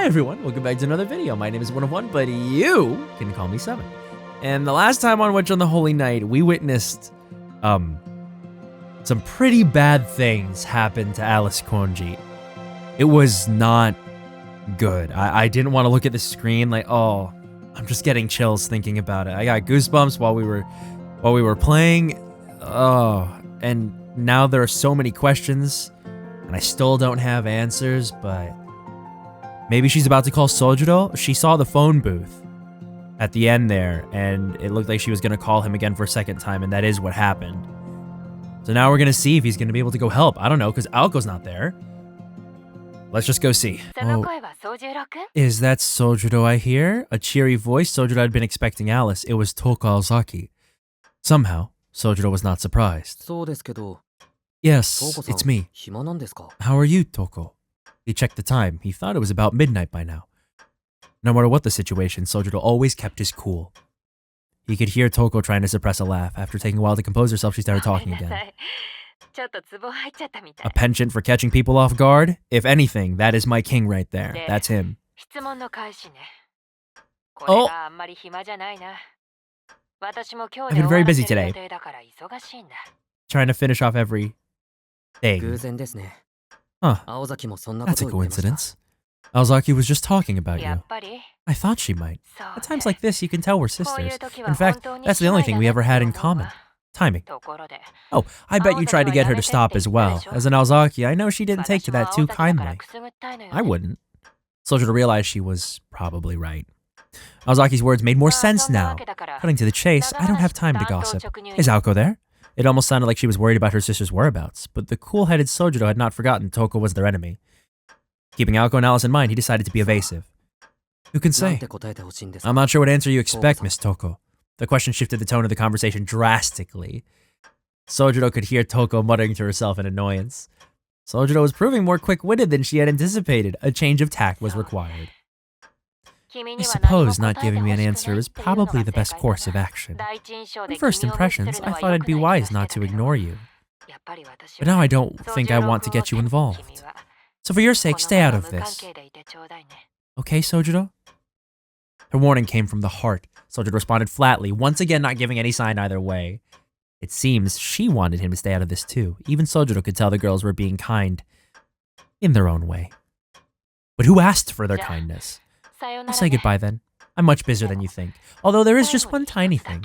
Hi everyone, welcome back to another video. My name is 101, but you can call me 7. And the last time on Witch on the Holy Night, we witnessed, some pretty bad things happen to Alice Konji. It was not good. I didn't want to look at the screen like, oh, I'm just getting chills thinking about it. I got goosebumps while we were playing. Oh, and now there are so many questions, and I still don't have answers, but maybe she's about to call Sojiro? She saw the phone booth at the end there, and it looked like she was going to call him again for a second time, and that is what happened. So now we're going to see if he's going to be able to go help. I don't know, because Aoko's not there. Let's just go see. Oh, is that Sojiro I hear? A cheery voice. Sojiro had been expecting Alice. It was Toko Ozaki. Somehow, Sojiro was not surprised. Yes, it's me. How are you, Toko? He checked the time. He thought it was about midnight by now. No matter what the situation, Sojiro always kept his cool. He could hear Toko trying to suppress a laugh. After taking a while to compose herself, she started talking again. A penchant for catching people off guard? If anything, that is my king right there. That's him. Oh! I've been very busy today. Trying to finish off every thing. Huh. That's a coincidence. Aozaki was just talking about you. I thought she might. At times like this, you can tell we're sisters. In fact, that's the only thing we ever had in common. Timing. Oh, I bet you tried to get her to stop as well. As an Aozaki, I know she didn't take to that too kindly. I wouldn't. Sojiro realized she was probably right. Aozaki's words made more sense now. Cutting to the chase, I don't have time to gossip. Is Aoko there? It almost sounded like she was worried about her sister's whereabouts, but the cool-headed Sojiro had not forgotten Toko was their enemy. Keeping Aoko and Alice in mind, he decided to be evasive. Who can say? I'm not sure what answer you expect, Miss Toko. The question shifted the tone of the conversation drastically. Sojiro could hear Toko muttering to herself in annoyance. Sojiro was proving more quick-witted than she had anticipated. A change of tact was required. I suppose not giving me an answer is probably the best course of action. On first impressions, I thought it'd be wise not to ignore you. But now I don't think I want to get you involved. So for your sake, stay out of this. Okay, Sojiro? Her warning came from the heart. Sojiro responded flatly, once again not giving any sign either way. It seems she wanted him to stay out of this too. Even Sojiro could tell the girls were being kind in their own way. But who asked for their kindness? I'll say goodbye then. I'm much busier than you think. Although there is just one tiny thing.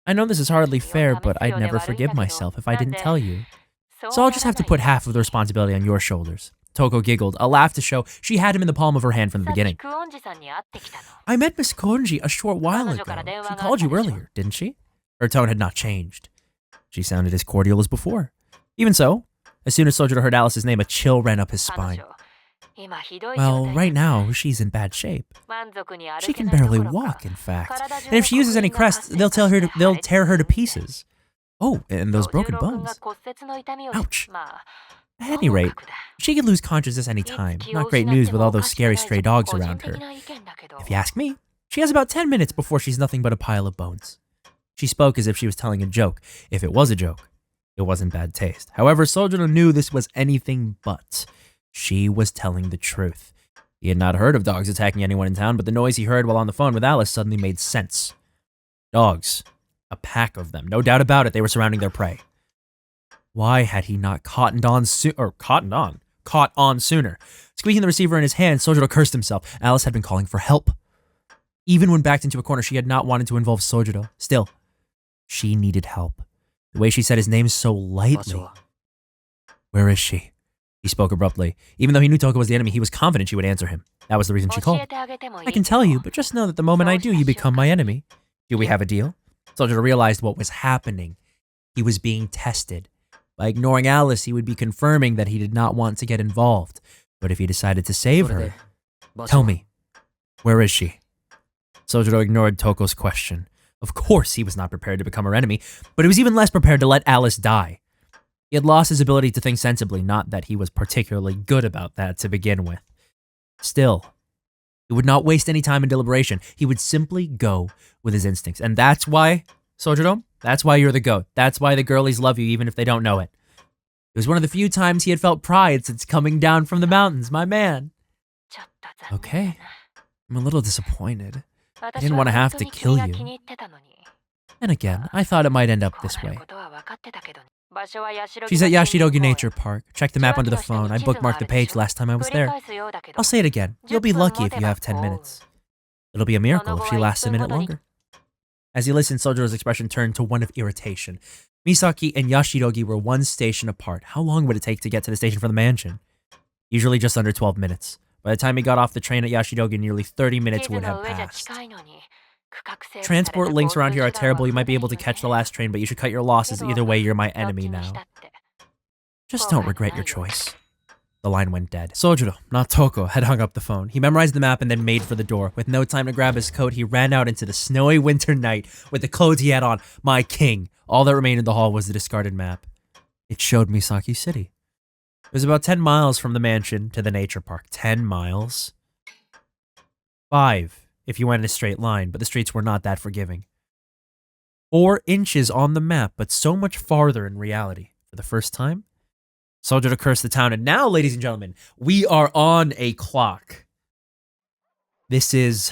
I know this is hardly fair, but I'd never forgive myself if I didn't tell you. So I'll just have to put half of the responsibility on your shoulders. Toko giggled, a laugh to show she had him in the palm of her hand from the beginning. I met Miss Konji a short while ago. She called you earlier, didn't she? Her tone had not changed. She sounded as cordial as before. Even so, as soon as Sojiro heard Alice's name, a chill ran up his spine. Well, right now, she's in bad shape. She can barely walk, in fact. And if she uses any crests, they'll tear her to pieces. Oh, and those broken bones. Ouch. At any rate, she could lose consciousness any time. Not great news with all those scary stray dogs around her. If you ask me, she has about 10 minutes before she's nothing but a pile of bones. She spoke as if she was telling a joke. If it was a joke, it wasn't bad taste. However, Sojiro knew this was anything but. She was telling the truth. He had not heard of dogs attacking anyone in town, but the noise he heard while on the phone with Alice suddenly made sense. Dogs. A pack of them. No doubt about it, they were surrounding their prey. Why had he not caught on sooner? Squeezing the receiver in his hand, Sojiro cursed himself. Alice had been calling for help. Even when backed into a corner, she had not wanted to involve Sojiro. Still, she needed help. The way she said his name so lightly. Where is she? He spoke abruptly. Even though he knew Toko was the enemy, he was confident she would answer him. That was the reason she called. I can tell you, but just know that the moment I do, you become my enemy. Do we have a deal? Sojiro realized what was happening. He was being tested. By ignoring Alice, he would be confirming that he did not want to get involved. But if he decided to save her, tell me, where is she? Sojiro ignored Toko's question. Of course he was not prepared to become her enemy, but he was even less prepared to let Alice die. He had lost his ability to think sensibly, not that he was particularly good about that to begin with. Still, he would not waste any time in deliberation. He would simply go with his instincts. And that's why, Sojiro, that's why you're the GOAT. That's why the girlies love you even if they don't know it. It was one of the few times he had felt pride since coming down from the mountains, my man. Okay. I'm a little disappointed. I didn't want to have to kill you. And again, I thought it might end up this way. She's at Yashirogi Nature Park. Check the map under the phone. I bookmarked the page last time I was there. I'll say it again. You'll be lucky if you have 10 minutes. It'll be a miracle if she lasts a minute longer. As he listened, Sojiro's expression turned to one of irritation. Misaki and Yashirogi were one station apart. How long would it take to get to the station from the mansion? Usually just under 12 minutes. By the time he got off the train at Yashirogi, nearly 30 minutes would have passed. Transport links around here are terrible. You might be able to catch the last train, but you should cut your losses. Either way, you're my enemy now. Just don't regret your choice. The line went dead. Sojiro, not Toko, had hung up the phone. He memorized the map and then made for the door. With no time to grab his coat, he ran out into the snowy winter night with the clothes he had on. My king. All that remained in the hall was the discarded map. It showed Misaki City. It was about 10 miles from the mansion to the nature park. 10 miles? 5, if you went in a straight line, but the streets were not that forgiving. 4 inches on the map, but so much farther in reality. For the first time, Sojiro cursed the town, and now, ladies and gentlemen, we are on a clock. This is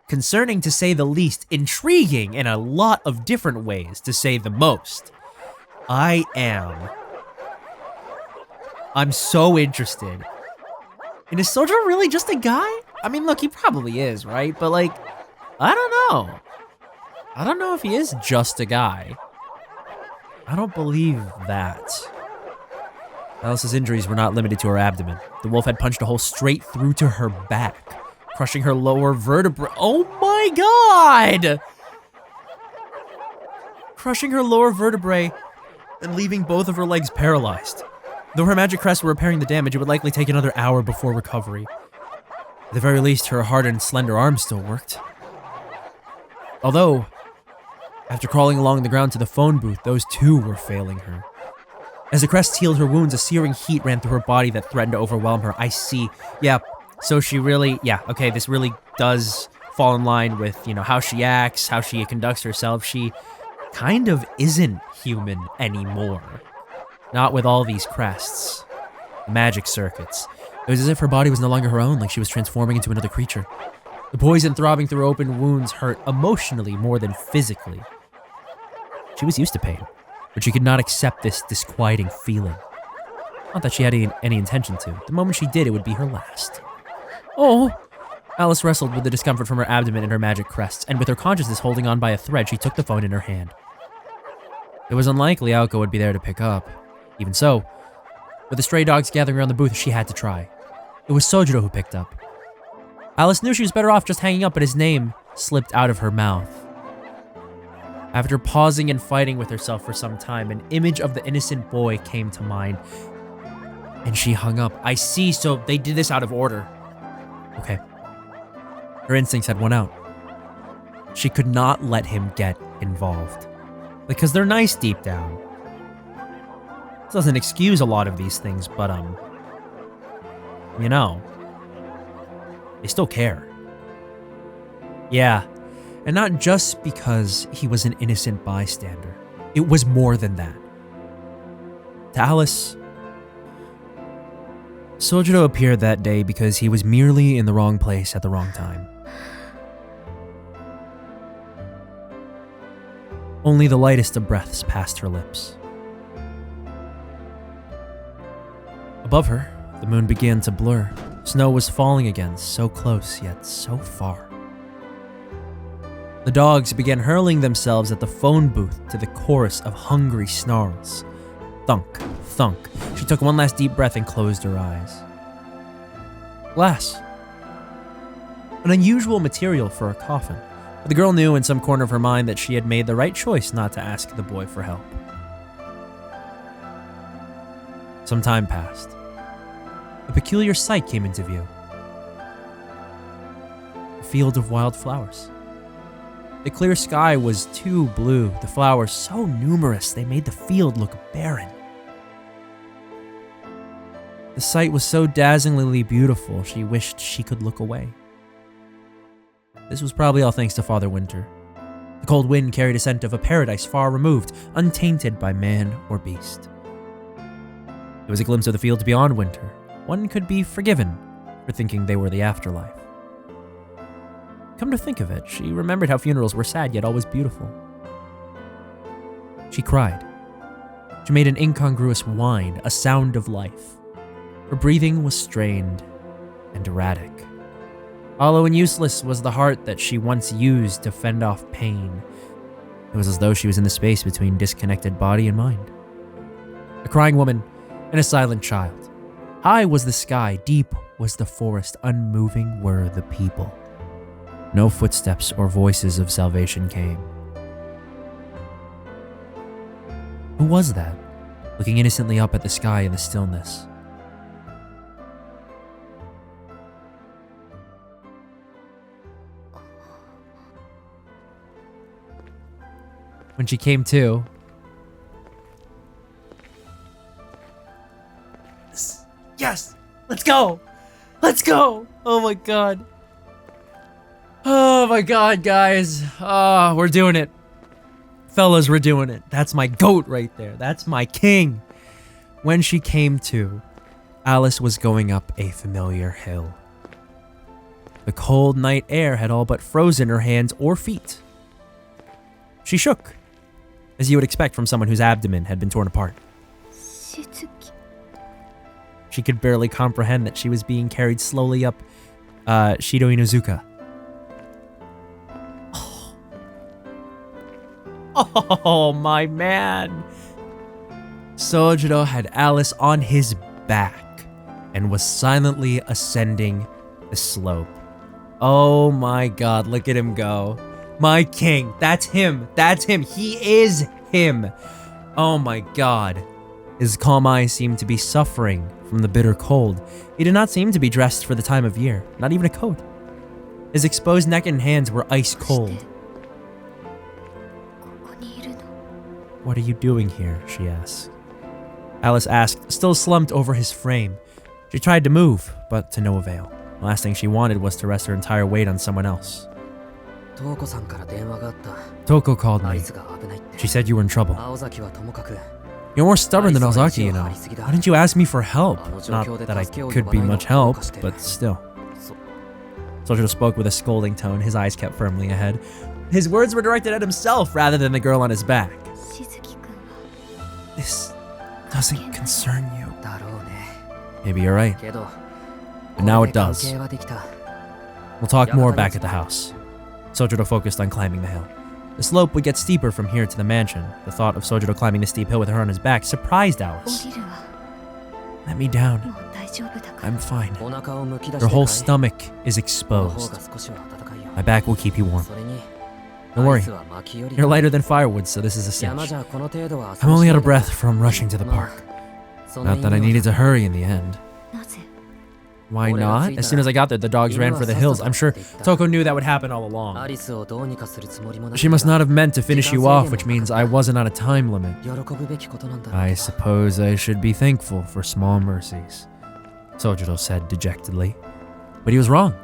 concerning to say the least, intriguing in a lot of different ways to say the most. I'm so interested. And is Sojiro really just a guy? I mean, look, he probably is, right? But like, I don't know. I don't know if he is just a guy. I don't believe that. Alice's injuries were not limited to her abdomen. The wolf had punched a hole straight through to her back, crushing her lower vertebrae. Oh my god! Crushing her lower vertebrae and leaving both of her legs paralyzed. Though her magic crests were repairing the damage, it would likely take another hour before recovery. At the very least, her hardened, slender arms still worked. Although, after crawling along the ground to the phone booth, those too were failing her. As the crests healed her wounds, a searing heat ran through her body that threatened to overwhelm her. I see. Yeah, so she really, okay, this really does fall in line with, how she acts, how she conducts herself. She kind of isn't human anymore. Not with all these crests. The magic circuits. It was as if her body was no longer her own, like she was transforming into another creature. The poison throbbing through open wounds hurt emotionally more than physically. She was used to pain, but she could not accept this disquieting feeling. Not that she had any intention to. The moment she did, it would be her last. Oh! Alice wrestled with the discomfort from her abdomen and her magic crests, and with her consciousness holding on by a thread, she took the phone in her hand. It was unlikely Aoko would be there to pick up. Even so, with the stray dogs gathering around the booth, she had to try. It was Sojiro who picked up. Alice knew she was better off just hanging up, but his name slipped out of her mouth. After pausing and fighting with herself for some time, an image of the innocent boy came to mind, and she hung up. I see, so they did this out of order. Okay. Her instincts had won out. She could not let him get involved. Because they're nice deep down. This doesn't excuse a lot of these things, but, they still care. Yeah, and not just because he was an innocent bystander. It was more than that. To Alice, Sojiro appeared that day because he was merely in the wrong place at the wrong time. Only the lightest of breaths passed her lips. Above her, the moon began to blur. Snow was falling again, so close yet so far. The dogs began hurling themselves at the phone booth to the chorus of hungry snarls. Thunk, thunk. She took one last deep breath and closed her eyes. Glass. An unusual material for a coffin. But the girl knew in some corner of her mind that she had made the right choice not to ask the boy for help. Some time passed. A peculiar sight came into view. A field of wild flowers. The clear sky was too blue, the flowers so numerous they made the field look barren. The sight was so dazzlingly beautiful, she wished she could look away. This was probably all thanks to Father Winter. The cold wind carried a scent of a paradise far removed, untainted by man or beast. It was a glimpse of the fields beyond winter, one could be forgiven for thinking they were the afterlife. Come to think of it, she remembered how funerals were sad yet always beautiful. She cried. She made an incongruous whine, a sound of life. Her breathing was strained and erratic. Hollow and useless was the heart that she once used to fend off pain. It was as though she was in the space between disconnected body and mind. A crying woman and a silent child. High was the sky, deep was the forest, unmoving were the people. No footsteps or voices of salvation came. Who was that, looking innocently up at the sky in the stillness? When she came to, yes, let's go. Let's go. Oh my god. Oh my god, guys. Oh, we're doing it. Fellas, we're doing it. That's my goat right there. That's my king. When she came to, Alice was going up a familiar hill. The cold night air had all but frozen her hands or feet. She shook, as you would expect from someone whose abdomen had been torn apart. Sizuki. She could barely comprehend that she was being carried slowly up Shido Inuzuka. Oh, my man. Sojiro had Alice on his back and was silently ascending the slope. Oh my god, look at him go. My king, that's him. That's him. He is him. Oh my god. His calm eyes seemed to be suffering from the bitter cold. He did not seem to be dressed for the time of year, not even a coat. His exposed neck and hands were ice cold. What are you doing here? She asked. Alice asked, still slumped over his frame. She tried to move, but to no avail. The last thing she wanted was to rest her entire weight on someone else. Toko called me. She said you were in trouble. You're more stubborn than Ozaki, you know. Why didn't you ask me for help? Not that I could be much help, but still. Sojiro spoke with a scolding tone, his eyes kept firmly ahead. His words were directed at himself rather than the girl on his back. This doesn't concern you. Maybe you're right. But now it does. We'll talk more back at the house. Sojiro focused on climbing the hill. The slope would get steeper from here to the mansion. The thought of Sojiro climbing the steep hill with her on his back surprised Alice. Let me down. I'm fine. Your whole stomach is exposed. My back will keep you warm. Don't worry. You're lighter than firewood, so this is a cinch. I'm only out of breath from rushing to the park. Not that I needed to hurry in the end. Why not? As soon as I got there, the dogs ran for the hills. I'm sure Toko knew that would happen all along. She must not have meant to finish you off, which means I wasn't on a time limit. I suppose I should be thankful for small mercies, Sojiro said dejectedly. But he was wrong.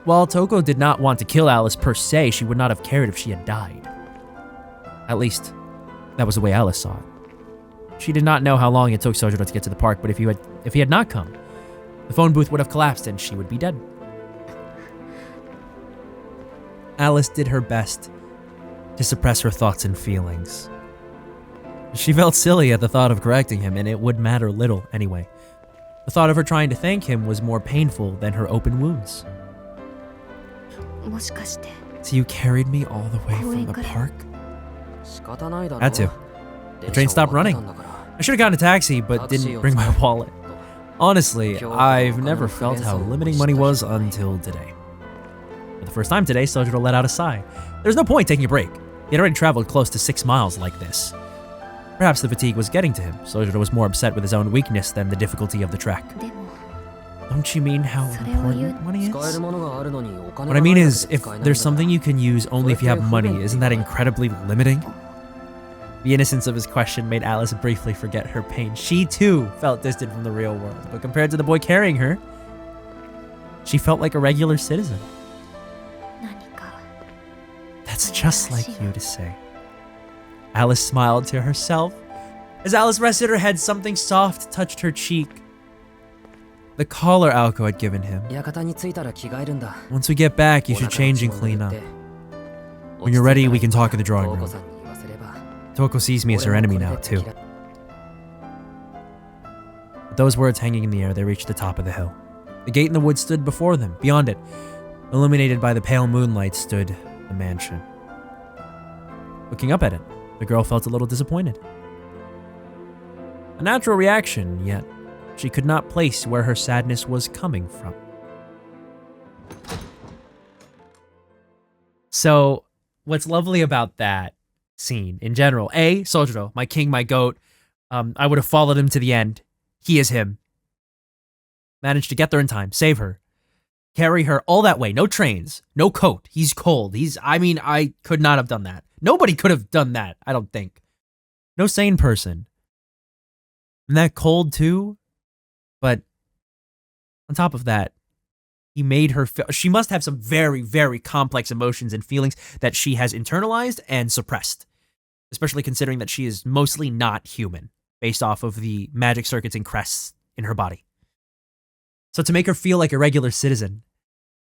While Toko did not want to kill Alice per se, she would not have cared if she had died. At least, that was the way Alice saw it. She did not know how long it took Sojiro to get to the park, but if he had not come, the phone booth would have collapsed and she would be dead. Alice did her best to suppress her thoughts and feelings. She felt silly at the thought of correcting him, and it would matter little anyway. The thought of her trying to thank him was more painful than her open wounds. So you carried me all the way from the park? Had to. The train stopped running. I should have gotten a taxi, but didn't bring my wallet. Honestly, I've never felt how limiting money was until today. For the first time today, Sojiro let out a sigh. There's no point taking a break. He had already traveled close to 6 miles like this. Perhaps the fatigue was getting to him. Sojiro was more upset with his own weakness than the difficulty of the trek. Don't you mean how important money is? What I mean is, if there's something you can use only if you have money, isn't that incredibly limiting? The innocence of his question made Alice briefly forget her pain. She too felt distant from the real world, but compared to the boy carrying her, she felt like a regular citizen. That's just like you to say. Alice smiled to herself. As Alice rested her head, something soft touched her cheek. the collar Alco had given him. Once we get back, you should change and clean up. When you're ready, we can talk in the drawing room. Toko sees me as her enemy now, too. With those words hanging in the air, they reached the top of the hill. The gate in the woods stood before them. Beyond it, illuminated by the pale moonlight, stood the mansion. Looking up at it, the girl felt a little disappointed. A natural reaction, yet she could not place where her sadness was coming from. So, what's lovely about that scene in general, Sojiro, my king, my goat, I would have followed him to the end. He is him. Managed to get there in time, save her, carry her all that way, no trains, no coat, he's cold, I could not have done that. Nobody could have done that, I don't think. No sane person. And that cold too, but on top of that, he made her feel, she must have some very, very complex emotions and feelings that she has internalized and suppressed, especially considering that she is mostly not human, based off of the magic circuits and crests in her body. So to make her feel like a regular citizen,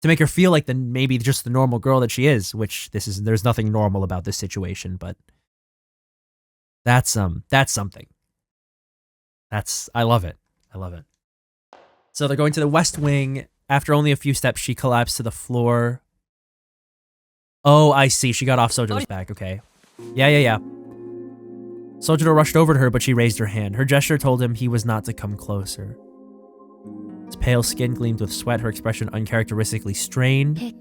to make her feel like maybe just the normal girl that she is, which there's nothing normal about this situation, but that's something. I love it. I love it. So they're going to the West Wing. After only a few steps, she collapsed to the floor. Oh, I see. She got off Sojiro's back. Okay. Yeah. Sojiro rushed over to her, but she raised her hand. Her gesture told him he was not to come closer. His pale skin gleamed with sweat, her expression uncharacteristically strained. I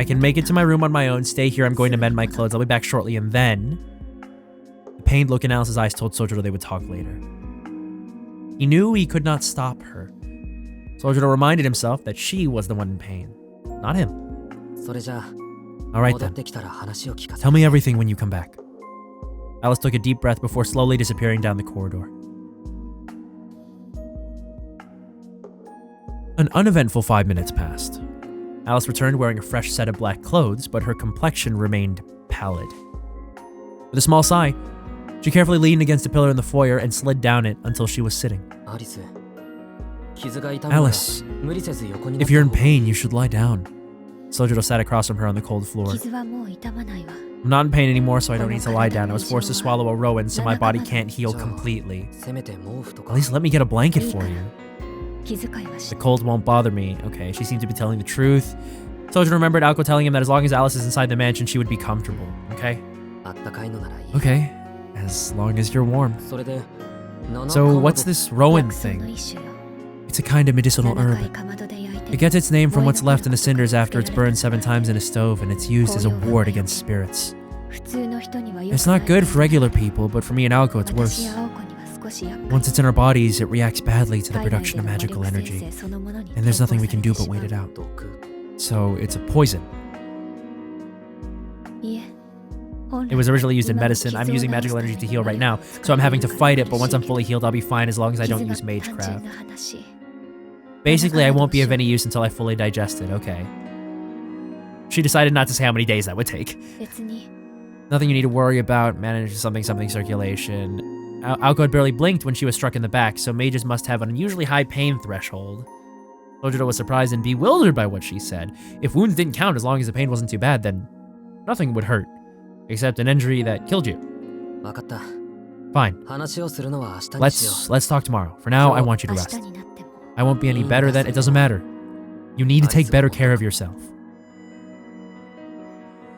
can make it to my room on my own. Stay here. I'm going to mend my clothes. I'll be back shortly. And then... The pained look in Alice's eyes told Sojiro they would talk later. He knew he could not stop her. Sojiro reminded himself that she was the one in pain, not him. Alright then. Tell me everything when you come back. Alice took a deep breath before slowly disappearing down the corridor. An uneventful 5 minutes passed. Alice returned wearing a fresh set of black clothes, but her complexion remained pallid. With a small sigh, she carefully leaned against a pillar in the foyer and slid down it until she was sitting. Alice, if you're in pain, you should lie down. Sojiro sat across from her on the cold floor. I'm not in pain anymore, so I don't need to lie down. I was forced to swallow a rowan, so my body can't heal completely. At least let me get a blanket for you. The cold won't bother me. Okay, she seemed to be telling the truth. Sojiro remembered Alco telling him that as long as Alice is inside the mansion, she would be comfortable. Okay? Okay, as long as you're warm. So what's this rowan thing? It's a kind of medicinal herb. It gets its name from what's left in the cinders after it's burned 7 times in a stove, and it's used as a ward against spirits. It's not good for regular people, but for me and Alco it's worse. Once it's in our bodies, it reacts badly to the production of magical energy, and there's nothing we can do but wait it out. So it's a poison. It was originally used in medicine. I'm using magical energy to heal right now, so I'm having to fight it, but once I'm fully healed, I'll be fine as long as I don't use magecraft. Basically, I won't be of any use until I fully digest it, okay. She decided not to say how many days that would take. Nothing you need to worry about. Manage something circulation. Alco had barely blinked when she was struck in the back, so mages must have an unusually high pain threshold. Sojiro was surprised and bewildered by what she said. If wounds didn't count as long as the pain wasn't too bad, then nothing would hurt. Except an injury that killed you. Fine. Let's talk tomorrow. For now, I want you to rest. I won't be any better then. It doesn't matter. You need to take better care of yourself.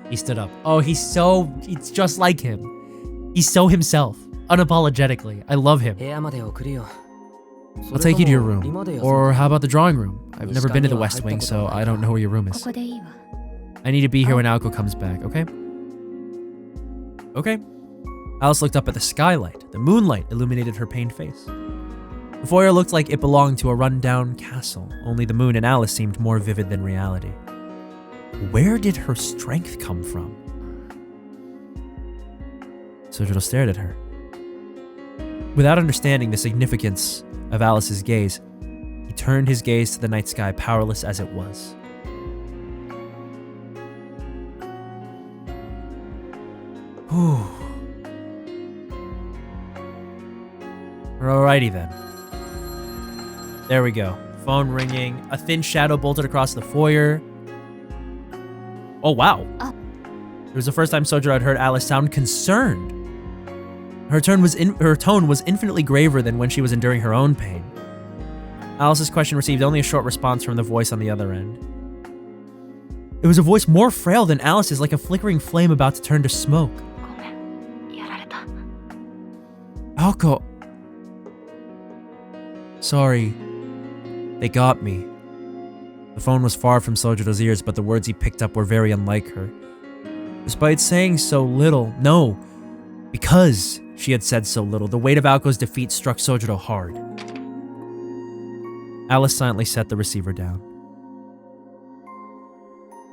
He stood up. Oh, it's just like him. He's so himself. Unapologetically. I love him. I'll take you to your room. Or how about the drawing room? I've never been to the West Wing, so I don't know where your room is. I need to be here when Alco comes back, okay? Okay. Alice looked up at the skylight. The moonlight illuminated her pained face. The foyer looked like it belonged to a run-down castle. Only the moon and Alice seemed more vivid than reality. Where did her strength come from? Sojiro stared at her. Without understanding the significance of Alice's gaze, he turned his gaze to the night sky, powerless as it was. Whew. Alrighty then. There we go. Phone ringing. A thin shadow bolted across the foyer. Oh, wow. It was the first time Sojiro had heard Alice sound concerned. Her tone was infinitely graver than when she was enduring her own pain. Alice's question received only a short response from the voice on the other end. It was a voice more frail than Alice's, like a flickering flame about to turn to smoke. Aoko. Sorry. They got me. The phone was far from Sojiro's ears, but the words he picked up were very unlike her. Despite saying so little, no, because she had said so little, the weight of Aoko's defeat struck Sojiro hard. Alice silently set the receiver down.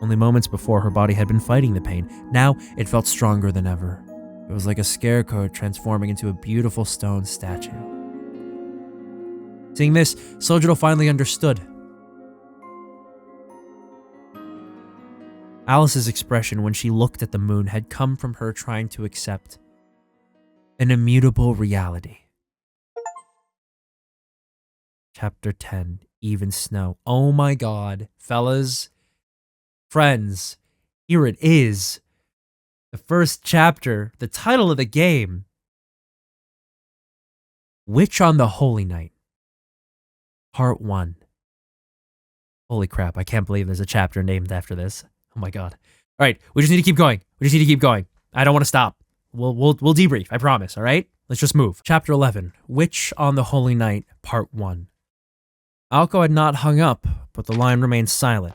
Only moments before, her body had been fighting the pain. Now, it felt stronger than ever. It was like a scarecrow transforming into a beautiful stone statue. Seeing this, Sojiro finally understood. Alice's expression when she looked at the moon had come from her trying to accept an immutable reality. Chapter 10, Even Snow. Oh my god, fellas, friends, here it is. The first chapter, the title of the game. Witch on the Holy Night. Part 1. Holy crap, I can't believe there's a chapter named after this. Oh my god. Alright, we just need to keep going. I don't want to stop. We'll debrief, I promise, alright? Let's just move. Chapter 11, Witch on the Holy Night, Part 1. Aoko had not hung up, but the line remained silent.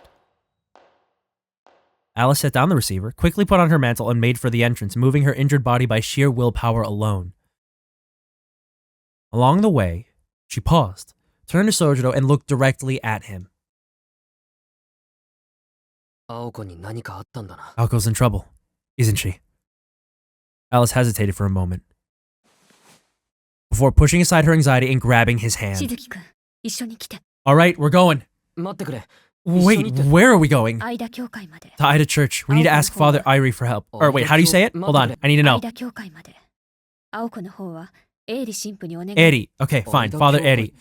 Alice set down the receiver, quickly put on her mantle, and made for the entrance, moving her injured body by sheer willpower alone. Along the way, she paused, turned to Sojiro, and looked directly at him. Aoko's in trouble, isn't she? Alice hesitated for a moment, before pushing aside her anxiety and grabbing his hand. Alright, we're going. Wait, where are we going? To Ida Church. We need to ask Father Irie for help. Or wait, how do you say it? Hold on, I need to know. Eri. Okay, fine, Father Eri.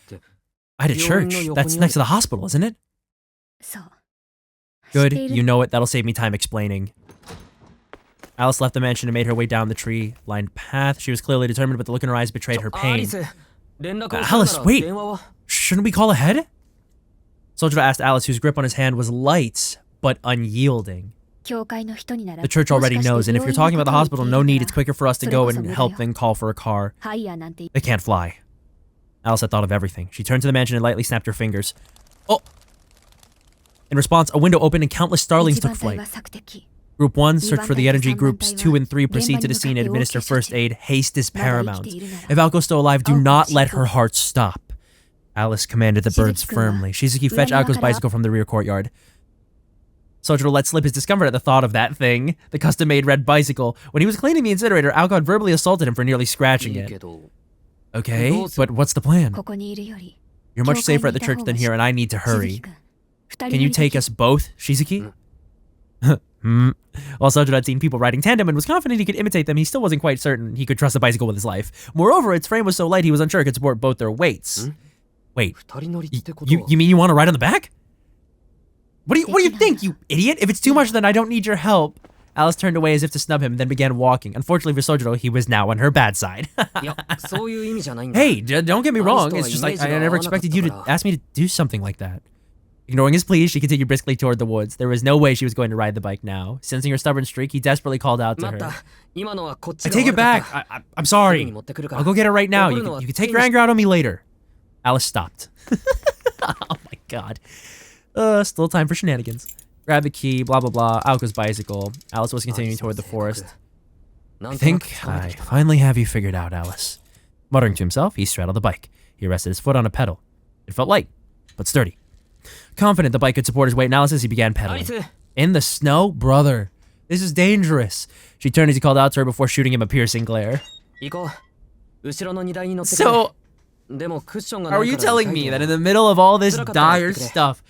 Ida Church? That's next to the hospital, isn't it? Good, you know it. That'll save me time explaining. Alice left the mansion and made her way down the tree-lined path. She was clearly determined, but the look in her eyes betrayed her pain. Alice, wait! Shouldn't we call ahead? Sojiro asked Alice, whose grip on his hand was light, but unyielding. The church already knows, and if you're talking about the hospital, no need. It's quicker for us to go and help than call for a car. They can't fly. Alice had thought of everything. She turned to the mansion and lightly snapped her fingers. Oh! In response, a window opened and countless starlings took flight. Group 1, search for the energy. Groups 2 and 3 proceed to the scene and administer first aid. Haste is paramount. If Aoko's still alive, do not let her heart stop. Alice commanded the birds firmly. Shizuki, fetch Aoko's bicycle from the rear courtyard. Sojiro let slip his discomfort at the thought of that thing, the custom-made red bicycle. When he was cleaning the incinerator, Aoko had verbally assaulted him for nearly scratching it. Okay, but what's the plan? You're much safer at the church than here, and I need to hurry. Can you take us both, Shizuki? While Sojiro had seen people riding tandem and was confident he could imitate them, he still wasn't quite certain he could trust a bicycle with his life. Moreover, its frame was so light he was unsure it could support both their weights. Wait, you mean you want to ride on the back? What do you think, you idiot? If it's too much, then I don't need your help. Alice turned away as if to snub him, then began walking. Unfortunately for Sojiro, he was now on her bad side. Hey, don't get me wrong. It's just like I never expected you to ask me to do something like that. Ignoring his pleas, she continued briskly toward the woods. There was no way she was going to ride the bike now. Sensing her stubborn streak, he desperately called out to her. I take it back. I'm sorry. I'll go get her right now. You can take your anger out on me later. Alice stopped. Oh my god. Still time for shenanigans. Grab the key, blah blah blah, Aoko's bicycle. Alice was continuing toward the forest. I think I finally have you figured out, Alice. Muttering to himself, he straddled the bike. He rested his foot on a pedal. It felt light, but sturdy. Confident the bike could support his weight, Alice, he began pedaling. In the snow? Brother, this is dangerous. She turned as he called out to her before shooting him a piercing glare. So, are you telling me that in the middle of all this dire stuff,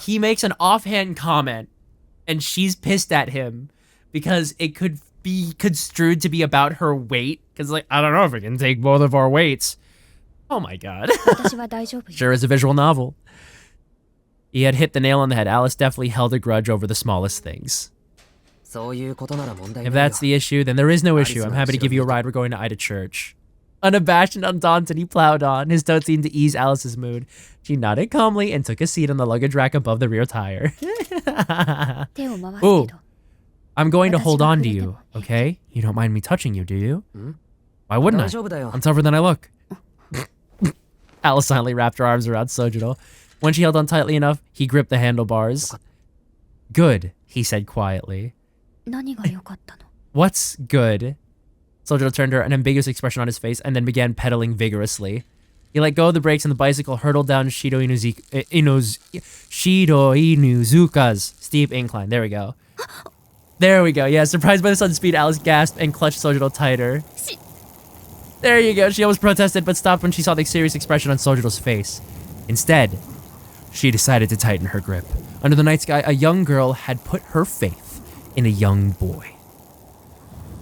he makes an offhand comment and she's pissed at him because it could be construed to be about her weight? Because, like, I don't know if we can take both of our weights. Oh my god. Sure is a visual novel. He had hit the nail on the head. Alice definitely held a grudge over the smallest things. If that's the issue, then there is no issue. I'm happy to give you a ride. We're going to Ida Church. Unabashed and undaunted, he plowed on. His tone seemed to ease Alice's mood. She nodded calmly and took a seat on the luggage rack above the rear tire. Ooh, I'm going to hold on to you, okay? You don't mind me touching you, do you? Why wouldn't I? I'm tougher than I look. Alice silently wrapped her arms around Sojiro. When she held on tightly enough, he gripped the handlebars. Good, he said quietly. What's good? Sojiro turned her, an ambiguous expression on his face, and then began pedaling vigorously. He let go of the brakes and the bicycle hurtled down Shido Inuzuka's steep incline. There we go. There we go. Yeah, surprised by the sudden speed, Alice gasped and clutched Sojiro tighter. There you go. She almost protested, but stopped when she saw the serious expression on Sojiro's face. Instead, she decided to tighten her grip. Under the night sky, a young girl had put her faith in a young boy.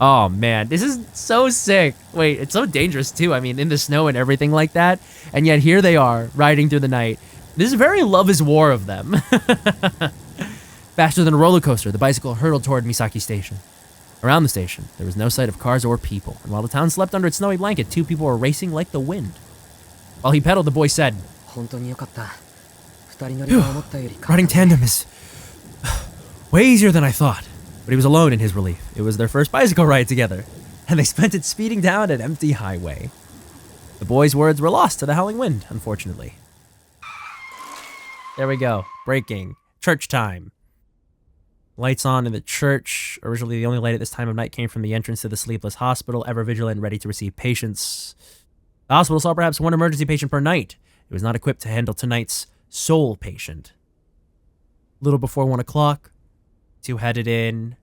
Oh man, this is so sick. Wait, it's so dangerous too. I mean, in the snow and everything like that. And yet here they are, riding through the night. This is very Love is War of them. Faster than a roller coaster, the bicycle hurtled toward Misaki Station. Around the station, there was no sight of cars or people, and while the town slept under its snowy blanket, two people were racing like the wind. While he pedaled, the boy said, Riding tandem is way easier than I thought. But he was alone in his relief. It was their first bicycle ride together, and they spent it speeding down an empty highway. The boy's words were lost to the howling wind, unfortunately. There we go. Breaking. Church time. Lights on in the church. Originally, the only light at this time of night came from the entrance to the sleepless hospital, ever vigilant and ready to receive patients. The hospital saw perhaps one emergency patient per night. It was not equipped to handle tonight's sole patient. A little before 1 o'clock, two headed in,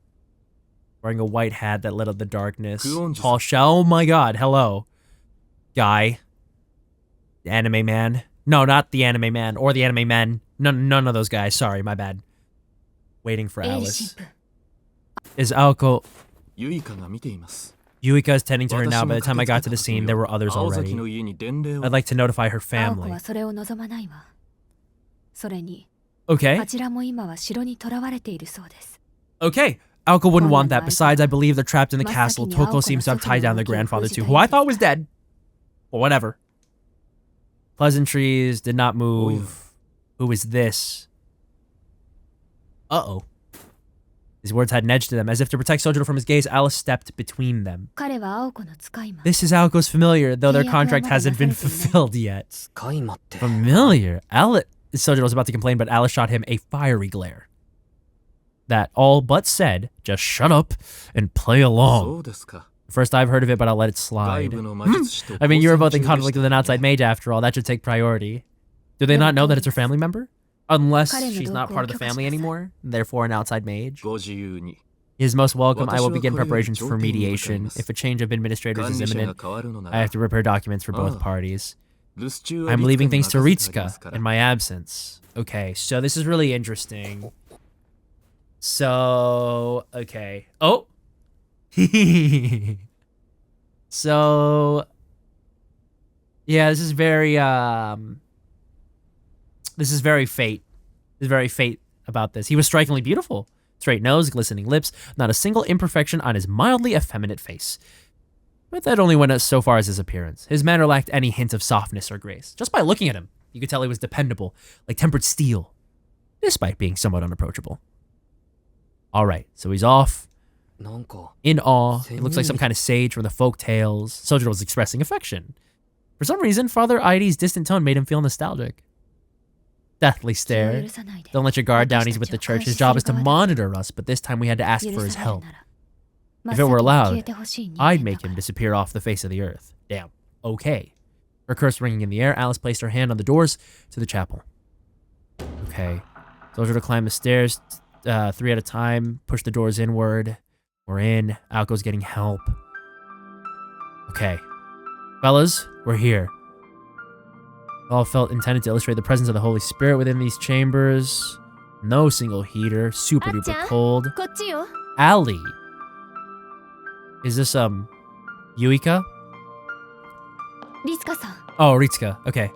wearing a white hat that lit up the darkness. Tall oh my god, hello. Guy. The anime man. No, not the anime man, or the anime men. None of those guys, sorry, my bad. Waiting for Alice. Is Aoko... Yuika is tending to her now. By the time I got to the scene, there were others already. I'd like to notify her family. Okay. Okay. Aoko wouldn't want that. Besides, I believe they're trapped in the castle. Toko seems to have tied down their grandfather too, who I thought was dead. But whatever. Pleasantries did not move. Who is this? Uh-oh. His words had an edge to them. As if to protect Sojiro from his gaze, Alice stepped between them. This is Aoko's familiar, though their contract hasn't been fulfilled yet. Familiar? Sojiro was about to complain, but Alice shot him a fiery glare that all but said, just shut up and play along. First I've heard of it, but I'll let it slide. I mean, you were both in conflict with an outside mage after all. That should take priority. Do they not know that it's her family member? Unless she's not part of the family anymore, therefore an outside mage. He is most welcome. I will begin preparations for mediation. If a change of administrators is imminent, I have to prepare documents for both parties. I'm leaving things to Ritsuka in my absence. Okay, so this is really interesting. So, okay. Oh! So, yeah, this is very fate. There's very fate about this. He was strikingly beautiful. Straight nose, glistening lips, not a single imperfection on his mildly effeminate face. But that only went so far as his appearance. His manner lacked any hint of softness or grace. Just by looking at him, you could tell he was dependable, like tempered steel, despite being somewhat unapproachable. Alright, so he's off. In awe. It looks like some kind of sage from the folk tales. Sojiro was expressing affection. For some reason, Father Aidi's distant tone made him feel nostalgic. Deathly stare. Don't let your guard down, he's with the church. His job is to monitor us, but this time we had to ask for his help. If it were allowed, I'd make him disappear off the face of the earth. Damn. Okay. Her curse ringing in the air, Alice placed her hand on the doors to the chapel. Okay. Sojiro climbed the stairs 3 at a time, push the doors inward. We're in. Aoko's getting help. Okay. Fellas, we're here. All felt intended to illustrate the presence of the Holy Spirit within these chambers. No single heater. Super duper cold. Ali. Is this, Yuika? Oh, Ritsuka. Okay.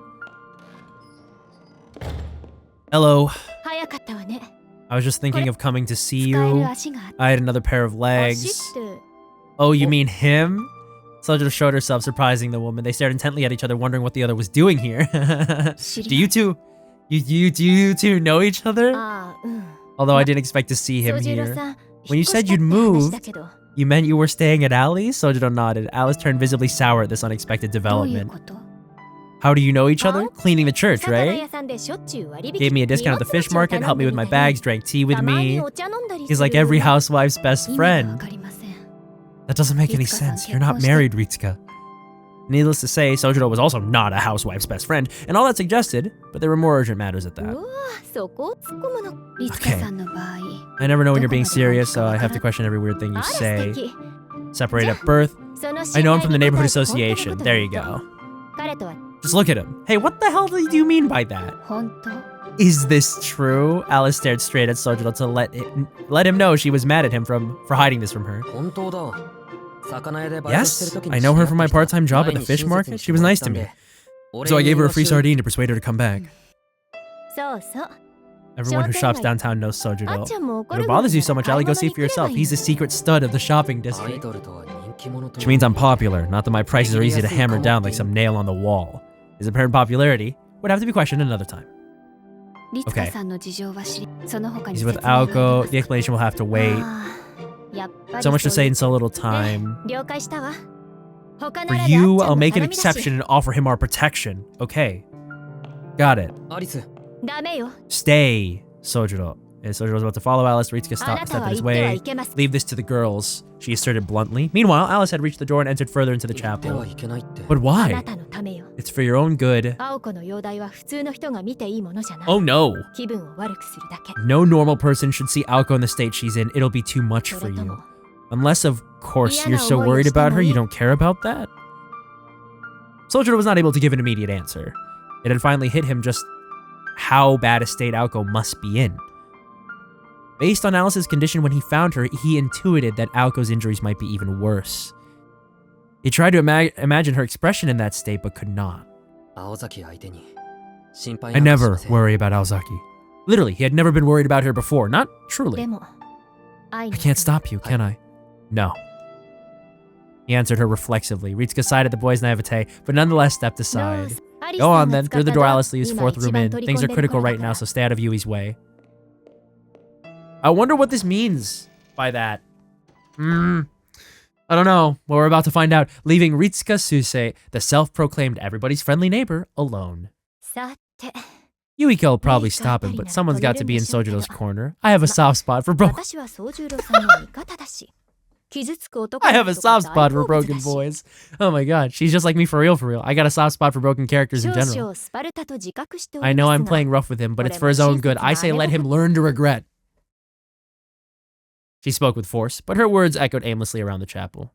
Hello. I was just thinking of coming to see you. I had another pair of legs. Oh, you mean him? Sojiro showed herself, surprising the woman. They stared intently at each other, wondering what the other was doing here. Do you two know each other? Although I didn't expect to see him here. When you said you'd moved, you meant you were staying at Ali's? Sojiro nodded. Alice turned visibly sour at this unexpected development. How do you know each other? Cleaning the church, right? Gave me a discount at the fish market, helped me with my bags, drank tea with me. He's like every housewife's best friend. That doesn't make any sense. You're not married, Ritsuka. Needless to say, Sojiro was also not a housewife's best friend, and all that suggested, but there were more urgent matters at that. Okay. I never know when you're being serious, so I have to question every weird thing you say. Separated at birth. I know him from the neighborhood association. There you go. Just look at him. Hey, what the hell do you mean by that? Is this true? Alice stared straight at Sojiro to let him know she was mad at him for hiding this from her. Yes, I know her from my part-time job at the fish market. She was nice to me. So I gave her a free sardine to persuade her to come back. Everyone who shops downtown knows Sojiro. If it bothers you so much, Ali, go see for yourself. He's a secret stud of the shopping district. Which means I'm popular, not that my prices are easy to hammer down like some nail on the wall. His apparent popularity would have to be questioned another time. Okay. He's with Aoko. The explanation will have to wait. So much to say in so little time. For you, I'll make an exception and offer him our protection. Okay. Got it. Stay, Sojiro. Sojiro was about to follow Alice. Ritsuka stepped in his way. Leave this to the girls, she asserted bluntly. Meanwhile, Alice had reached the door and entered further into the chapel. But why? It's for your own good. Oh no. No normal person should see Aoko in the state she's in. It'll be too much for you. Unless, of course, you're so worried about her you don't care about that? Sojiro was not able to give an immediate answer. It had finally hit him just how bad a state Aoko must be in. Based on Alice's condition when he found her, he intuited that Aoko's injuries might be even worse. He tried to imagine her expression in that state, but could not. I never worry about Aozaki. Literally, he had never been worried about her before. Not truly. I can't stop you, can I? No. He answered her reflexively. Ritsuka sighed at the boy's naivete, but nonetheless stepped aside. Go on then. Through the door Alice leaves, fourth room in. Things are critical right now, so stay out of Yui's way. I wonder what this means by that. I don't know. Well, we're about to find out, leaving Ritsuka Suse, the self-proclaimed everybody's friendly neighbor, alone. Yuiko will probably stop him, but someone's got to be in Sojiro's corner. I have a soft spot for broken boys. Oh my god, she's just like me for real. I got a soft spot for broken characters in general. I know I'm playing rough with him, but it's for his own good. I say let him learn to regret. She spoke with force, but her words echoed aimlessly around the chapel.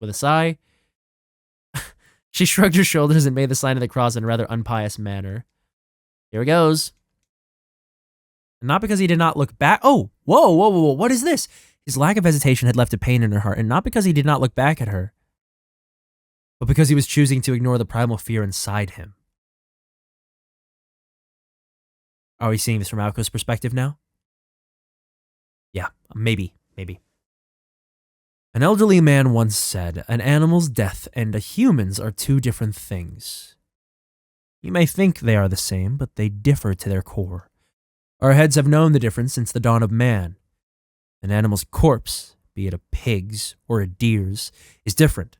With a sigh, she shrugged her shoulders and made the sign of the cross in a rather unpious manner. Here it goes. And not because he did not look back. Oh, whoa, what is this? His lack of hesitation had left a pain in her heart, and not because he did not look back at her, but because he was choosing to ignore the primal fear inside him. Are we seeing this from Aoko's perspective now? Yeah, maybe. An elderly man once said, an animal's death and a human's are two different things. You may think they are the same, but they differ to their core. Our heads have known the difference since the dawn of man. An animal's corpse, be it a pig's or a deer's, is different.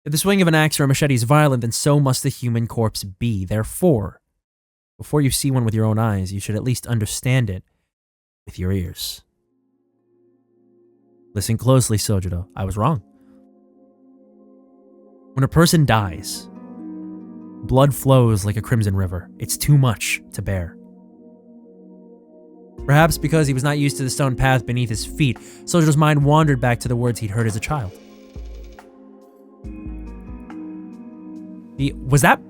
If the swing of an axe or a machete is violent, then so must the human corpse be. Therefore, before you see one with your own eyes, you should at least understand it with your ears. Listen closely, Sojiro. I was wrong. When a person dies, blood flows like a crimson river. It's too much to bear. Perhaps because he was not used to the stone path beneath his feet, Sojiro's mind wandered back to the words he'd heard as a child. Was that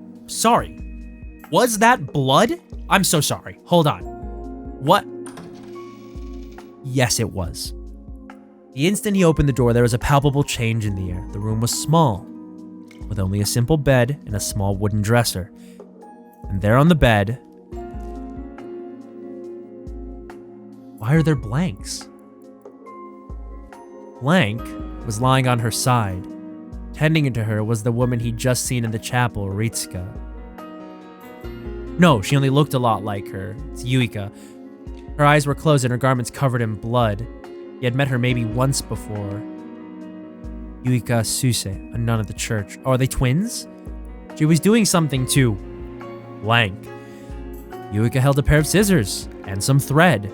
blood? I'm so sorry. Hold on. What? Yes, it was. The instant he opened the door, there was a palpable change in the air. The room was small. with only a simple bed and a small wooden dresser. And there on the bed... Why are there blanks? Blank was lying on her side. Tending to her was the woman he'd just seen in the chapel, Ritsuka. No, she only looked a lot like her. It's Yuika. Her eyes were closed and her garments covered in blood. He had met her maybe once before. Yuika Suse, a nun at the church. Oh, are they twins? She was doing something too. Blank. Yuika held a pair of scissors and some thread.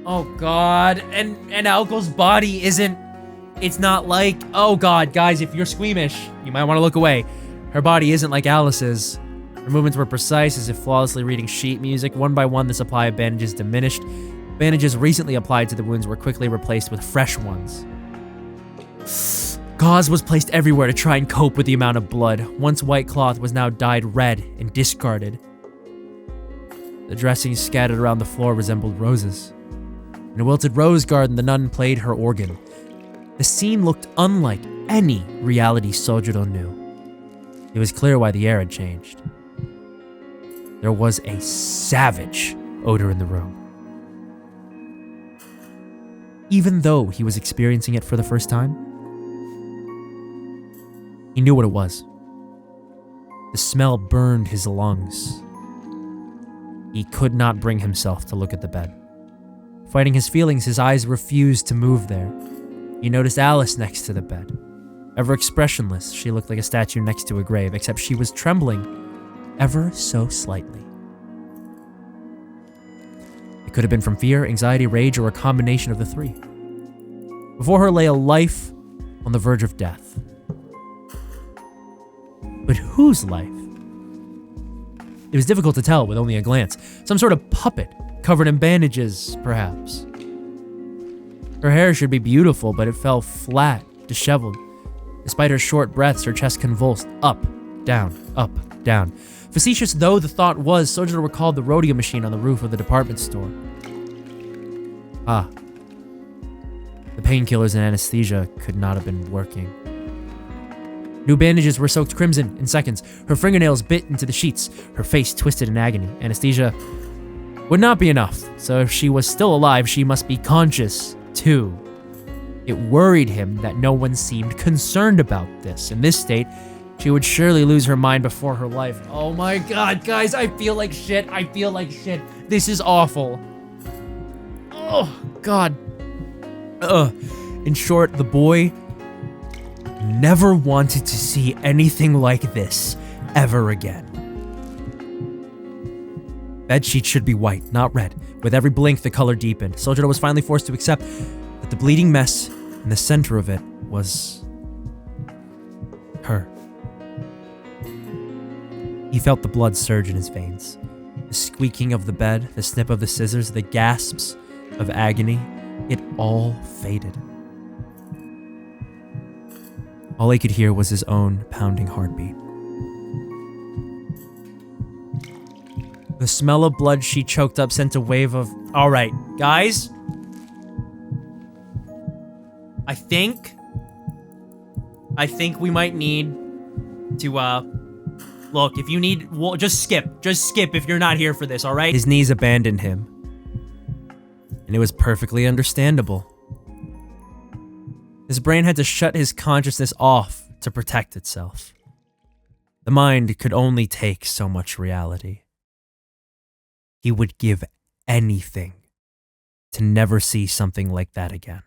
Oh god, and Aoko's body isn't... It's not like... Oh god, guys, if you're squeamish, you might want to look away. Her body isn't like Alice's. Her movements were precise, as if flawlessly reading sheet music. One by one, the supply of bandages diminished. Bandages recently applied to the wounds were quickly replaced with fresh ones. Gauze was placed everywhere to try and cope with the amount of blood. Once white cloth was now dyed red and discarded. The dressings scattered around the floor resembled roses. In a wilted rose garden, the nun played her organ. The scene looked unlike any reality Sojiro knew. It was clear why the air had changed. There was a savage odor in the room. Even though he was experiencing it for the first time, he knew what it was. The smell burned his lungs. He could not bring himself to look at the bed. Fighting his feelings, his eyes refused to move there. He noticed Alice next to the bed. Ever expressionless, she looked like a statue next to a grave, except she was trembling ever so slightly. It could have been from fear, anxiety, rage, or a combination of the three. Before her lay a life on the verge of death. But whose life? It was difficult to tell with only a glance. Some sort of puppet, covered in bandages, perhaps. Her hair should be beautiful, but it fell flat, disheveled. Despite her short breaths, her chest convulsed, up, down, up, down. Facetious though the thought was, Sojiro recalled the rodeo machine on the roof of the department store. Ah. The painkillers and anesthesia could not have been working. New bandages were soaked crimson in seconds. Her fingernails bit into the sheets. Her face twisted in agony. Anesthesia would not be enough, so if she was still alive, she must be conscious, too. It worried him that no one seemed concerned about this. In this state, she would surely lose her mind before her life. Oh my god, guys, I feel like shit. I feel like shit. This is awful. Oh, god. In short, the boy never wanted to see anything like this ever again. Bedsheets should be white, not red. With every blink, the color deepened. Sojiro was finally forced to accept that the bleeding mess in the center of it was her. He felt the blood surge in his veins. The squeaking of the bed, the snip of the scissors, the gasps of agony, it all faded. All he could hear was his own pounding heartbeat. The smell of blood she choked up sent a wave of... Alright, guys. I think we might need to, look, if you need... Well, just skip. Just skip if you're not here for this, alright? His knees abandoned him. And it was perfectly understandable. His brain had to shut his consciousness off to protect itself. The mind could only take so much reality. He would give anything to never see something like that again.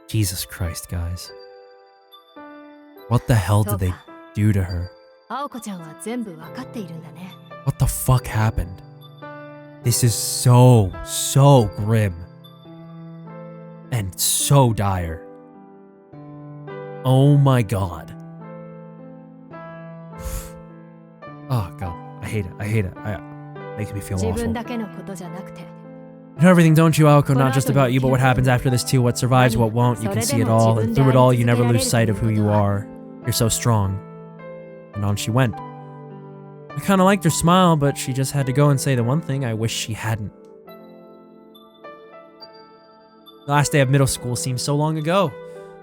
Jesus Christ, guys. What the hell did they do to her? What the fuck happened? This is so grim. And so dire. Oh my god. Oh god, I hate it. It makes me feel awful. You know everything, don't you, Aoko? Not just about you, but what happens after this too. What survives, what won't. You can see it all, and through it all, you never lose sight of who you are. You're so strong. And on she went. I kinda liked her smile, but she just had to go and say the one thing I wish she hadn't. The last day of middle school seemed so long ago.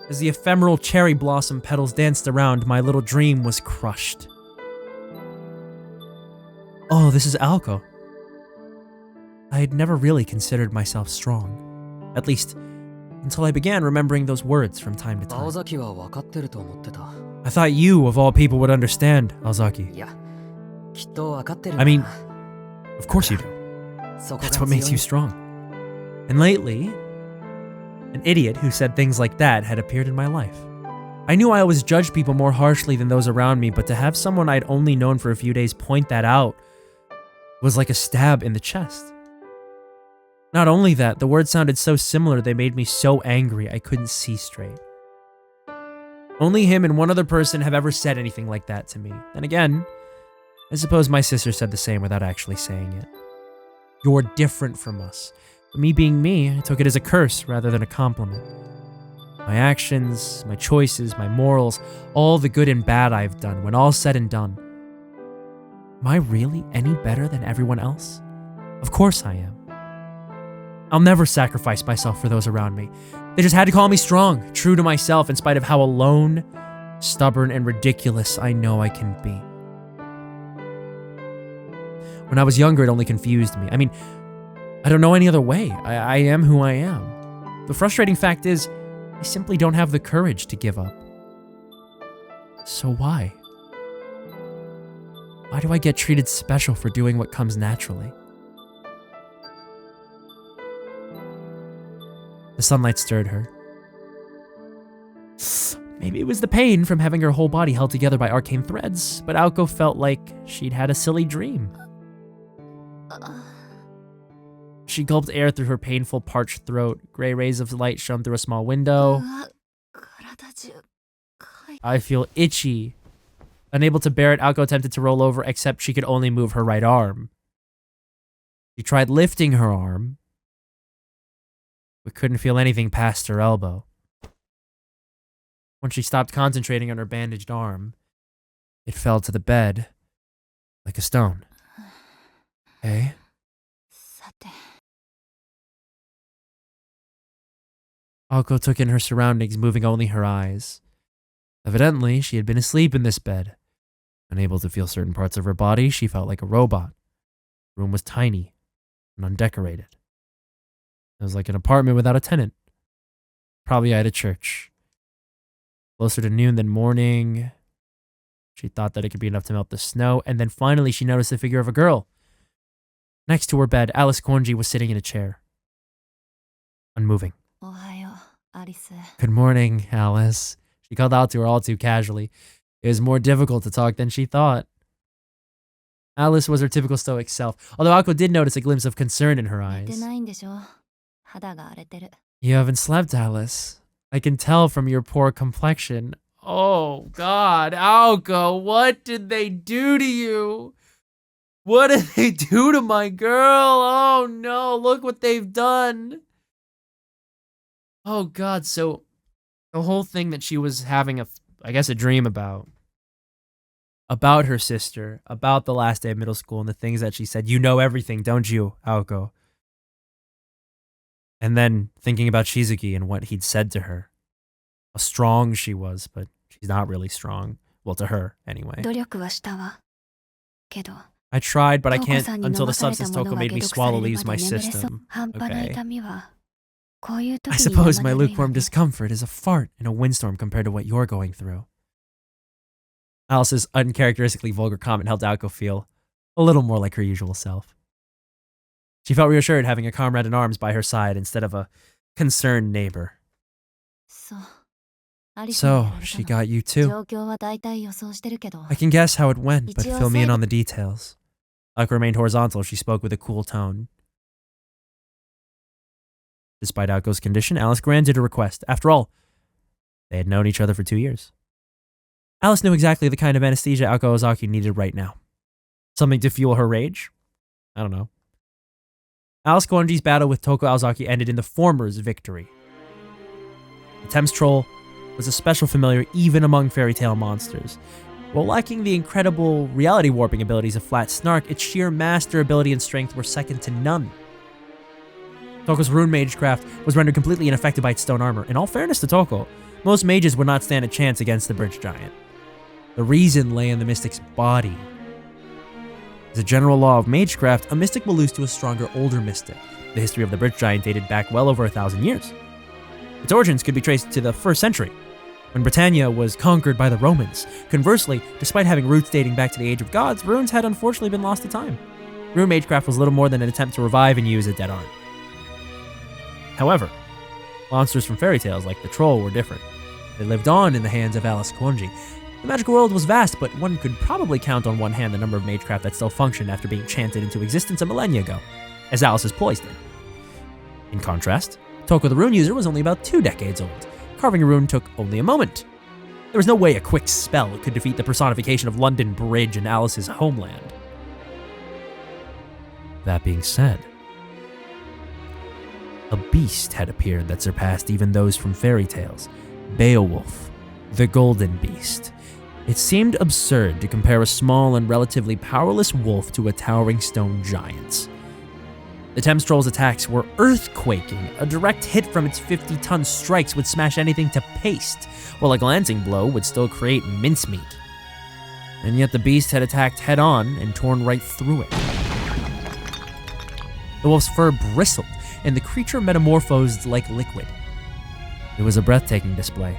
As the ephemeral cherry blossom petals danced around, my little dream was crushed. Oh, this is Alko. I had never really considered myself strong. At least, until I began remembering those words from time to time. I thought you, of all people, would understand, Aozaki. I mean, of course you do. That's what makes you strong. And lately, an idiot who said things like that had appeared in my life. I knew I always judged people more harshly than those around me, but to have someone I'd only known for a few days point that out was like a stab in the chest. Not only that, the words sounded so similar they made me so angry I couldn't see straight. Only him and one other person have ever said anything like that to me. Then again, I suppose my sister said the same without actually saying it. You're different from us. But me being me, I took it as a curse rather than a compliment. My actions, my choices, my morals, all the good and bad I've done, when all's said and done. Am I really any better than everyone else? Of course I am. I'll never sacrifice myself for those around me. They just had to call me strong, true to myself in spite of how alone, stubborn, and ridiculous I know I can be. When I was younger, it only confused me. I mean, I don't know any other way. I am who I am. The frustrating fact is, I simply don't have the courage to give up. So why? Why do I get treated special for doing what comes naturally? The sunlight stirred her. Maybe it was the pain from having her whole body held together by arcane threads, but Aoko felt like she'd had a silly dream. She gulped air through her painful, parched throat. Gray rays of light shone through a small window. I feel itchy. Unable to bear it, Aoko attempted to roll over, except she could only move her right arm. She tried lifting her arm, but couldn't feel anything past her elbow. When she stopped concentrating on her bandaged arm, it fell to the bed like a stone. Hey? Aoko took in her surroundings, moving only her eyes. Evidently, she had been asleep in this bed. Unable to feel certain parts of her body, she felt like a robot. The room was tiny and undecorated. It was like an apartment without a tenant. Probably at a church. Closer to noon than morning, she thought that it could be enough to melt the snow, and then finally she noticed the figure of a girl. Next to her bed, Alice Konji was sitting in a chair, unmoving. Good morning, Alice. She called out to her all too casually. It was more difficult to talk than she thought. Alice was her typical stoic self, although Aoko did notice a glimpse of concern in her eyes. You haven't slept, Alice. I can tell from your poor complexion. Oh, God, Aoko, what did they do to you? What did they do to my girl? Oh, no, look what they've done. Oh, God, so the whole thing that she was having a dream about her sister, about the last day of middle school and the things that she said. You know everything, don't you, Aoko? And then thinking about Shizuki and what he'd said to her. How strong she was, but she's not really strong. Well, to her, anyway. I tried, but I can't until the substance Toko made me swallow leaves my system. Okay. I suppose my lukewarm discomfort is a fart in a windstorm compared to what you're going through. Alice's uncharacteristically vulgar comment helped Aoko feel a little more like her usual self. She felt reassured having a comrade in arms by her side instead of a concerned neighbor. So, she got you too. I can guess how it went, but fill me in on the details. Aoko remained horizontal. She spoke with a cool tone. Despite Aoko's condition, Alice granted her request. After all, they had known each other for 2 years. Alice knew exactly the kind of anesthesia Aoko Ozaki needed right now. Something to fuel her rage? I don't know. Alice Konji's battle with Toko Aozaki ended in the former's victory. The Thames Troll was a special familiar even among fairy tale monsters. While lacking the incredible reality warping abilities of Flat Snark, its sheer master ability and strength were second to none. Toko's rune magecraft was rendered completely ineffective by its stone armor. In all fairness to Toko, most mages would not stand a chance against the bridge giant. The reason lay in the mystic's body. As a general law of magecraft, a mystic will lose to a stronger, older mystic. The history of the bridge giant dated back well over 1,000 years. Its origins could be traced to the 1st century, when Britannia was conquered by the Romans. Conversely, despite having roots dating back to the Age of Gods, runes had unfortunately been lost to time. Rune magecraft was little more than an attempt to revive and use a dead art. However, monsters from fairy tales like the troll were different. They lived on in the hands of Alice Konji. The magical world was vast, but one could probably count on one hand the number of magecraft that still functioned after being chanted into existence a millennia ago, as Alice's poise did. In contrast, Toko the rune user was only about 2 decades old. Carving a rune took only a moment. There was no way a quick spell could defeat the personification of London Bridge and Alice's homeland. That being said, a beast had appeared that surpassed even those from fairy tales. Beowulf, the Golden Beast. It seemed absurd to compare a small and relatively powerless wolf to a towering stone giant. The Thames Troll's attacks were earthquaking. A direct hit from its 50-ton strikes would smash anything to paste, while a glancing blow would still create mincemeat. And yet the beast had attacked head-on and torn right through it. The wolf's fur bristled, and the creature metamorphosed like liquid. It was a breathtaking display.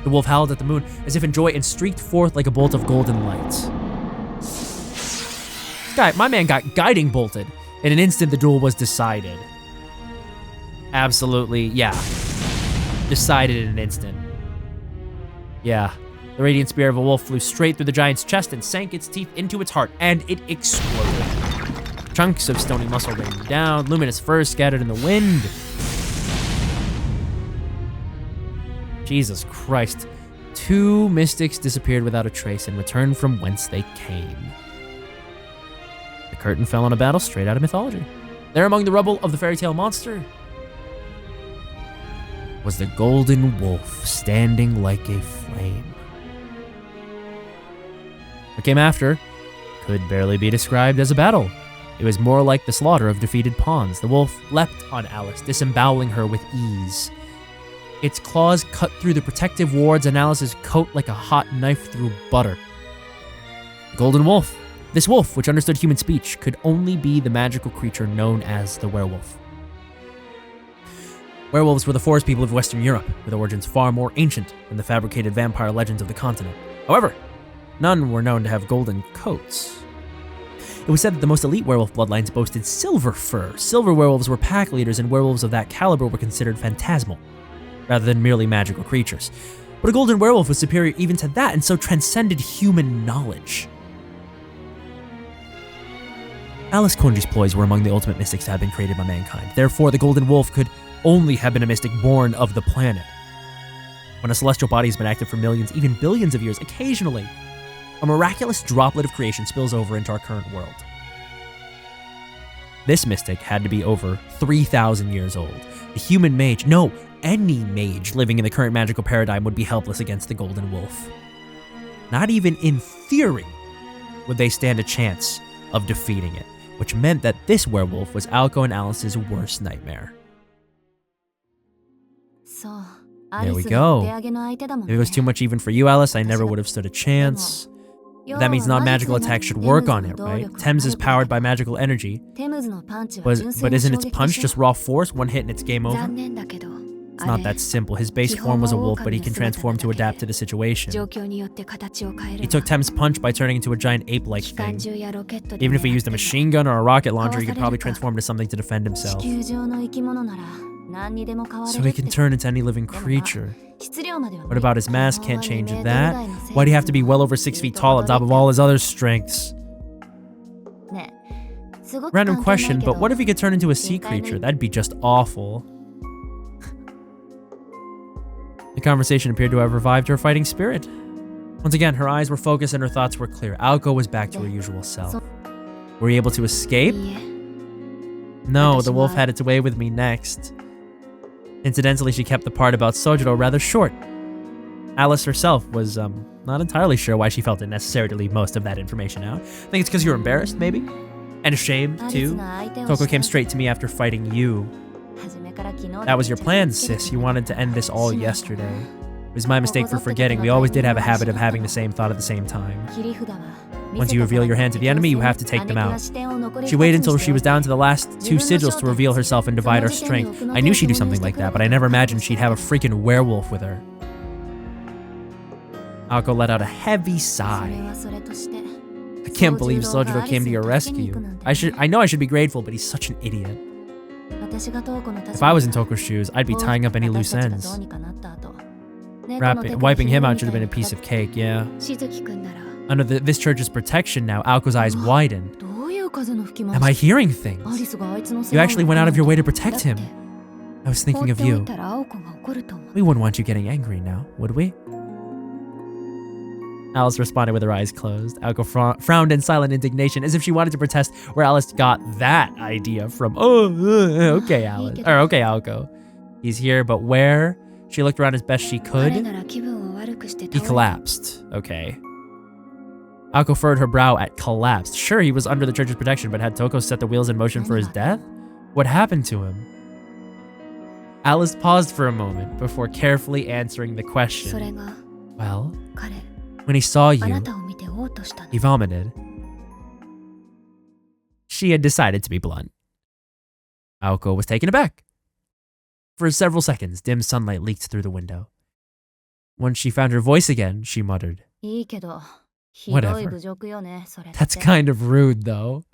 The wolf howled at the moon as if in joy and streaked forth like a bolt of golden light. My man got guiding bolted. In an instant, the duel was decided. Absolutely, yeah. Decided in an instant. Yeah. The radiant spear of a wolf flew straight through the giant's chest and sank its teeth into its heart, and it exploded. Chunks of stony muscle rained down, luminous fur scattered in the wind. Jesus Christ. 2 mystics disappeared without a trace and returned from whence they came. The curtain fell on a battle straight out of mythology. There among the rubble of the fairy tale monster was the golden wolf standing like a flame. What came after could barely be described as a battle. It was more like the slaughter of defeated pawns. The wolf leapt on Alice, disemboweling her with ease. Its claws cut through the protective wards on Alice's coat like a hot knife through butter. The golden wolf. This wolf, which understood human speech, could only be the magical creature known as the werewolf. Werewolves were the forest people of Western Europe, with origins far more ancient than the fabricated vampire legends of the continent. However, none were known to have golden coats. It was said that the most elite werewolf bloodlines boasted silver fur. Silver werewolves were pack leaders, and werewolves of that caliber were considered phantasmal, rather than merely magical creatures. But a golden werewolf was superior even to that, and so transcended human knowledge. Alice Konji's ploys were among the ultimate mystics to have been created by mankind. Therefore, the golden wolf could only have been a mystic born of the planet. When a celestial body has been active for millions, even billions of years, occasionally, a miraculous droplet of creation spills over into our current world. This mystic had to be over 3,000 years old. The human mage, no, any mage living in the current magical paradigm would be helpless against the golden wolf. Not even in theory would they stand a chance of defeating it, which meant that this werewolf was Alco and Alice's worst nightmare. There we go. If it was too much even for you, Alice, I never would have stood a chance. That means non-magical attacks should work on it, right? Thames is powered by magical energy. But isn't its punch just raw force? One hit and it's game over? It's not that simple. His base form was a wolf, but he can transform to adapt to the situation. He took Thames' punch by turning into a giant ape-like thing. Even if he used a machine gun or a rocket launcher, he could probably transform into something to defend himself. So he can turn into any living creature. What about his mask? Can't change that. Why'd he have to be well over 6 feet tall on top of all his other strengths? Random question, but what if he could turn into a sea creature? That'd be just awful. The conversation appeared to have revived her fighting spirit. Once again, her eyes were focused and her thoughts were clear. Alco was back to her usual self. Were you able to escape? No, the wolf had its way with me next. Incidentally, she kept the part about Sojiro rather short. Alice herself was not entirely sure why she felt it necessary to leave most of that information out. I think it's because you were embarrassed, maybe? And ashamed, too. Toko came straight to me after fighting you. That was your plan, sis. You wanted to end this all yesterday. It was my mistake for forgetting. We always did have a habit of having the same thought at the same time. Once you reveal your hand to the enemy, you have to take them out. She waited until she was down to the last 2 sigils to reveal herself and divide our strength. I knew she'd do something like that, but I never imagined she'd have a freaking werewolf with her. Aoko let out a heavy sigh. I can't believe Sojiro came to your rescue. I know I should be grateful, but he's such an idiot. If I was in Toko's shoes, I'd be tying up any loose ends. Wiping him out should have been a piece of cake, yeah. Under this church's protection now, Aoko's eyes widened. Am I hearing things? You actually went out of your way to protect him. I was thinking of you. We wouldn't want you getting angry now, would we? Alice responded with her eyes closed. Aoko frowned in silent indignation, as if she wanted to protest where Alice got that idea from. Okay, Alice. Or, okay, Aoko. He's here, but where? She looked around as best she could. He collapsed. Okay. Aoko furrowed her brow at collapsed. Sure, he was under the church's protection, but had Toko set the wheels in motion for his death? What happened to him? Alice paused for a moment before carefully answering the question. Well, when he saw you, he vomited. She had decided to be blunt. Aoko was taken aback. For several seconds, dim sunlight leaked through the window. Once she found her voice again, she muttered, "Whatever. That's kind of rude, though."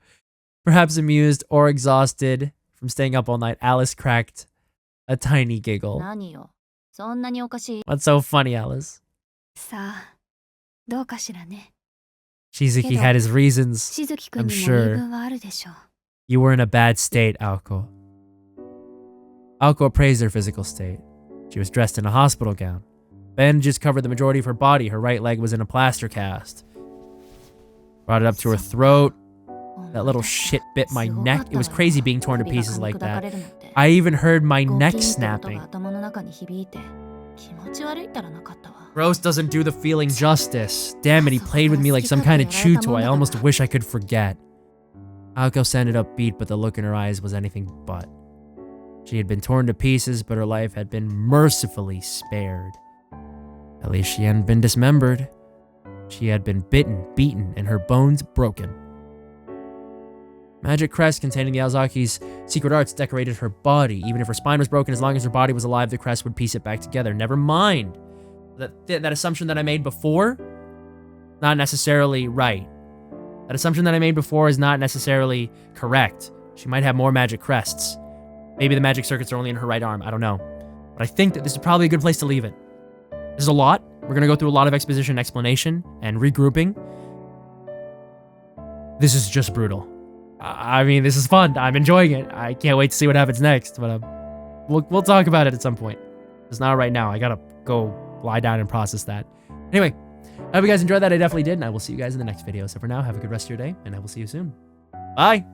Perhaps amused or exhausted from staying up all night, Alice cracked a tiny giggle. What's so funny, Alice? Shizuki had his reasons, I'm sure. You were in a bad state, Aoko. Aoko appraised her physical state. She was dressed in a hospital gown. Bandages covered the majority of her body. Her right leg was in a plaster cast. Brought it up to her throat. That little shit bit my neck. It was crazy being torn to pieces like that. I even heard my neck snapping. Gross doesn't do the feeling justice. Damn it, he played with me like some kind of chew toy. I almost wish I could forget. Aoko sounded upbeat, but the look in her eyes was anything but. She had been torn to pieces, but her life had been mercifully spared. At least she hadn't been dismembered. She had been bitten, beaten, and her bones broken. Magic crest containing the Aozaki's secret arts decorated her body. Even if her spine was broken, as long as her body was alive, the crest would piece it back together. Never mind. That assumption that I made before, not necessarily right. That assumption that I made before is not necessarily correct. She might have more magic crests. Maybe the magic circuits are only in her right arm. I don't know. But I think that this is probably a good place to leave it. This is a lot. We're going to go through a lot of exposition, explanation, and regrouping. This is just brutal. I mean, this is fun. I'm enjoying it. I can't wait to see what happens next. But we'll talk about it at some point. It's not right now. I got to go lie down and process that. Anyway, I hope you guys enjoyed that. I definitely did. And I will see you guys in the next video. So for now, have a good rest of your day. And I will see you soon. Bye.